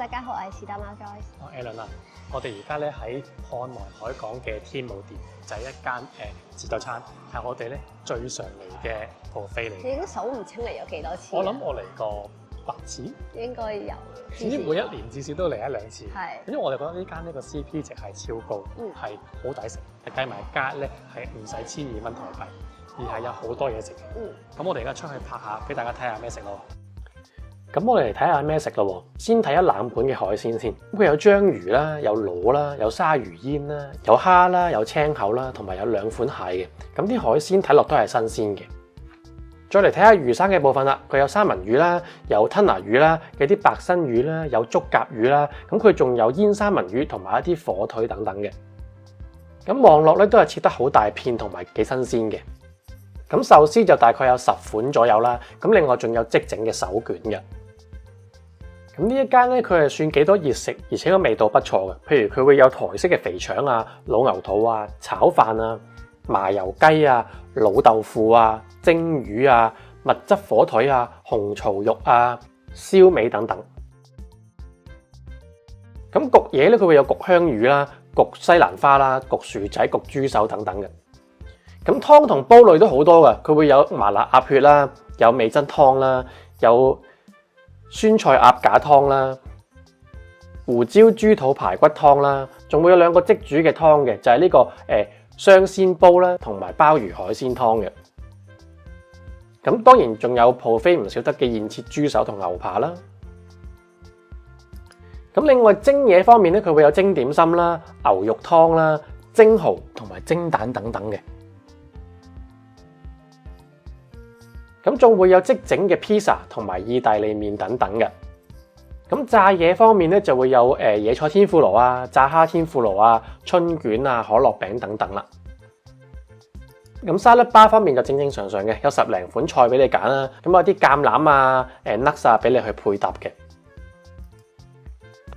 大家好，我係是但貓 Joyce。我 Alan 啊，我哋而家咧喺漢來海港嘅天舞店，就係一間自助餐，係我哋咧最常嚟嘅 buffet 嚟。你已經數唔清嚟咗幾多次？我諗我嚟過8次，應該有。總之每一年至少都嚟1-2次。係。因為我哋覺得呢間呢個 CP 值係超高，係好抵食，計埋價咧係唔使1200蚊台幣，而係有好多嘢食嘅。咁我哋而家出去拍下，俾大家睇下咩食咯。咁我哋嚟睇下咩食咯。先睇一冷盤嘅海鮮先。佢有章魚啦，有螺啦，有鯊魚煙啦，有蝦啦，有青口啦，同埋有2款蟹嘅。咁啲海鮮睇落都係新鮮嘅。再嚟睇下魚生嘅部分啦。佢有三文魚啦，有吞拿魚啦，有啲白身魚啦，有竹甲魚啦。咁佢仲有煙三文魚同埋一啲火腿等等嘅。咁望落咧都係切得好大片同埋幾新鮮嘅。咁壽司就大概有10款左右啦。咁另外仲有即整嘅手卷嘅。咁呢一間咧，佢係算幾多熱食，而且個味道不錯嘅。譬如佢會有台式嘅肥腸啊、老牛肚啊、炒飯啊、麻油雞啊、老豆腐啊、蒸魚啊、蜜汁火腿啊、紅槽肉啊、燒味等等。咁焗嘢咧，佢會有焗香魚啦、焗西蘭花啦、焗薯仔、焗豬手等等嘅。咁湯同煲類都好多㗎，佢會有麻辣鴨血啦，有味噌湯啦，有酸菜鴨架湯啦，胡椒豬肚排骨湯啦，仲會有2個即煮嘅湯嘅，就係呢個雙鮮煲啦，同埋鮑魚海鮮湯嘅。咁當然仲有 buffet 唔少得嘅現切豬手同牛扒啦。咁另外蒸嘢方面咧，佢會有蒸點心啦、牛肉湯啦、蒸蠔同埋蒸蛋等等嘅。咁仲會有即整嘅 pizza 同埋意大利麵等等嘅。咁炸嘢方面咧，就會有野菜天婦羅啊、炸蝦天婦羅啊、春卷啊、可樂餅等等啦。咁沙律吧方面就正正常常嘅，有10零款菜俾你揀啦。咁有啲橄欖啊、nuts 啊俾你去配搭嘅。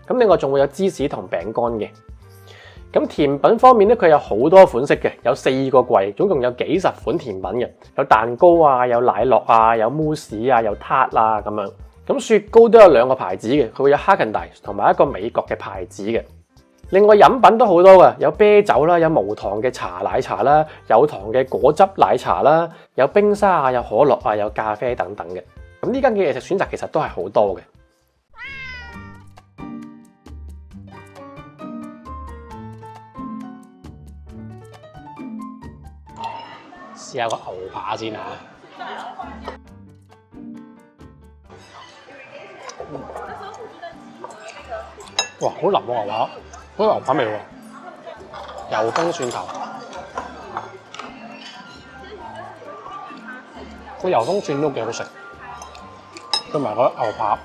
咁另外仲會有芝士同餅乾嘅。咁甜品方面咧，佢有好多款式嘅，有4個櫃，總共有幾十款甜品嘅，有蛋糕啊，有奶酪啊，有慕斯啊，有塔啊咁樣。咁雪糕都有2個牌子嘅，佢會有哈根達斯同埋一個美國嘅牌子嘅。另外飲品都好多嘅，有啤酒啦，有無糖嘅茶奶茶啦，有糖嘅果汁奶茶啦，有冰沙啊，有可樂啊，有咖啡等等嘅。咁呢間嘅嘢食選擇其實都係好多嘅。試下個牛扒先嚇。哇，好腍喎牛扒，好有牛扒味喎，油封蒜頭，個油封蒜都幾好食，同埋個牛扒。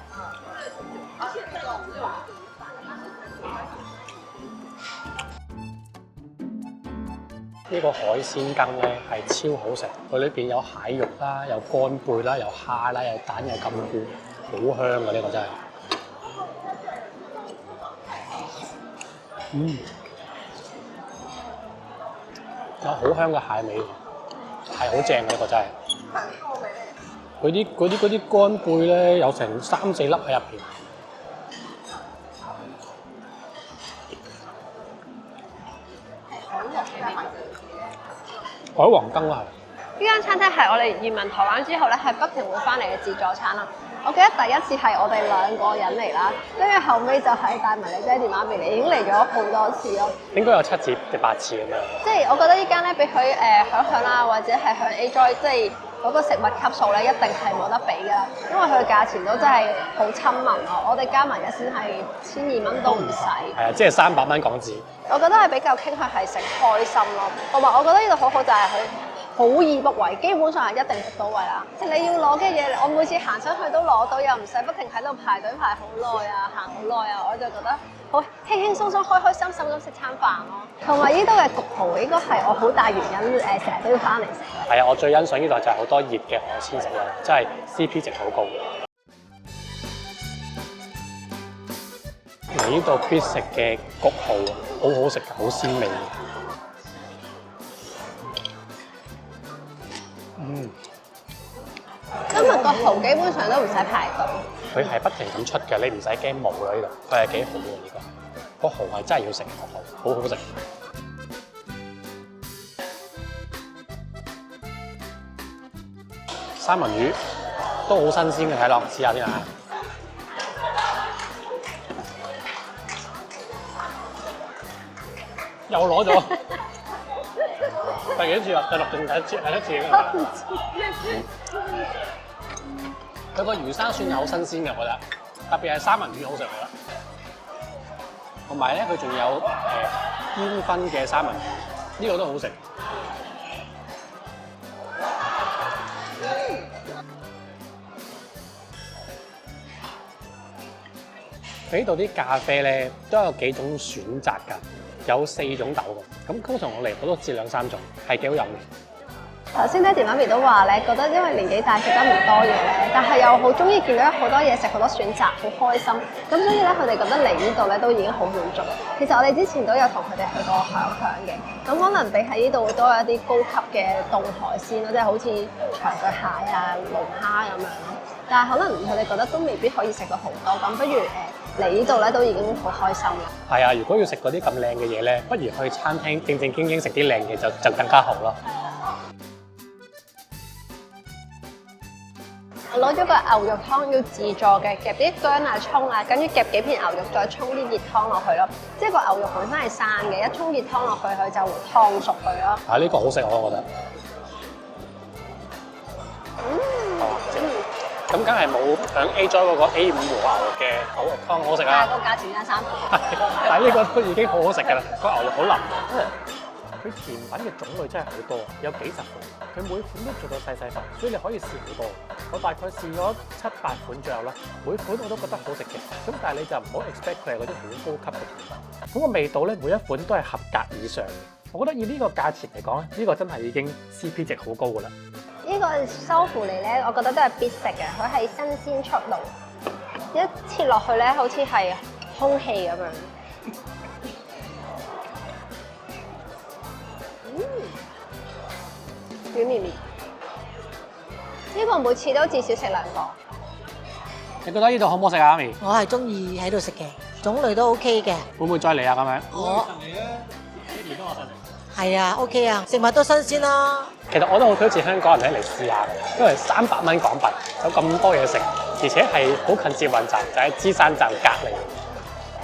呢個海鮮羹咧係超好食，佢裏邊有蟹肉啦，有乾貝啦，有蝦啦，有蛋，有金菇，好香啊！呢個真係，有好香嘅蟹味，係好正嘅呢個真係。嗰啲乾貝咧有成3-4粒喺入邊。海皇羹啊，呢間餐廳係我哋移民台灣之後咧，係不停會翻嚟嘅自助餐啦。我記得第一次係我哋2個人嚟啦，跟住後尾就係帶埋你爹哋媽咪嚟，已經嚟咗好多次咯。應該有7至8次咁樣。即係我覺得呢間咧，比佢響啦，或者係響 Enjoy， 即係嗰個食物級數咧，一定係冇得比㗎，因為佢嘅價錢都真係好親民咯。我哋加埋嘅先係1200蚊都唔使。係啊，即係300蚊港紙。我覺得係比較傾向係食開心咯，同埋我覺得呢度好好就係佢好易 book 位，基本上係一定 book 到位啦。即係你要攞嘅嘢，我每次行上去都攞到，又唔使不停喺度排隊排好耐啊，行好耐啊，我就覺得好輕輕鬆鬆、開開心心咁食餐飯咯。同埋呢度嘅焗蠔應該係我好大原因成日都要翻嚟食。係啊，我最欣賞呢度就係好多熱嘅海鮮食啦，真係 CP 值好高。嚟呢度必食嘅焗蠔，好好食，好鮮味。今日個蠔基本上都唔使排隊，佢係不停咁出嘅，你唔使驚冇啦呢度，佢係幾好嘅呢個。個蠔係真係要食個蠔，好好食。三文魚都好新鮮嘅，睇落試下先啊！又攞咗，第幾次啊？第6定第1次？第1次㗎嘛。佢個魚生算係好新鮮嘅，我覺得，特別係三文魚好食，我覺得。同埋咧，佢仲有煙燻嘅三文魚，呢個都好食。佢呢度啲咖啡咧都有幾種選擇㗎，有4種豆嘅，咁通常我嚟我都試2、3種，係幾好飲嘅。頭先爹哋媽咪都話咧，覺得因為年紀大食得唔多嘢咧，但係又好中意見到好多嘢食，好多選擇，好開心。咁所以咧，佢哋覺得嚟呢度咧都已經好滿足。其實我哋之前都有同佢哋去過響響嘅，咁可能比喺呢度會多一啲高級嘅凍海鮮咯，即係好似長腳蟹啊、龍蝦咁樣咯。但係可能佢哋覺得都未必可以食到好多，咁不如嚟呢度咧都已經好開心啦。係啊，如果要食嗰啲咁靚嘅嘢咧，不如去餐廳正正經經食啲靚嘢就更加好咯。我攞咗個牛肉湯要自助嘅，夾啲薑啊、葱啊，跟住夾幾片牛肉，再沖啲熱湯落去咯。即係個牛肉本身係生嘅，一沖熱湯落去，佢就會燙熟佢咯。啊，呢個好食我覺得。咁梗係冇響 A 咗嗰個 A5 和牛嘅牛肉湯好食啊！但係個價錢加3倍。但係呢個都已經好好食㗎啦，個牛肉好腍。佢甜品嘅種類真係好多，有幾10款，佢每款都做到細細份，所以你可以試好多。我大概試咗7、8款左右啦，每款我都覺得好食嘅。咁但係你就唔好 expect 佢係嗰啲好高級嘅甜品。咁個味道咧，每一款都係合格以上嘅。我覺得以呢個價錢嚟講咧，呢個真係已經 CP 值好高㗎啦。呢個收芙梨咧，我覺得都係必食嘅，佢係新鮮出爐，一切落去咧，好似係空氣咁樣。軟綿綿，呢個每次都至少食2個。你覺得呢度好唔好食啊，媽咪？我係中意喺度食嘅，種類都 OK 嘅。會唔會再嚟啊？咁樣？我係啊 ，OK 啊，食物都新鮮啦。其實我都好推薦香港人嚟試下嘅，因為300蚊港幣有咁多嘢食，而且係好近捷運站，就喺芝山站隔離。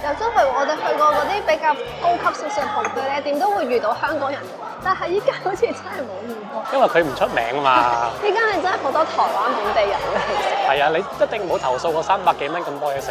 又真係我哋去過嗰啲比較高級少少嘅鋪咧，點都會遇到香港人嘅，但係依家好似真係冇遇過。因為佢唔出名啊嘛。依家係真係好多台灣本地人嘅嚟食。係啊，你一定唔好投訴個300幾蚊咁多嘢食。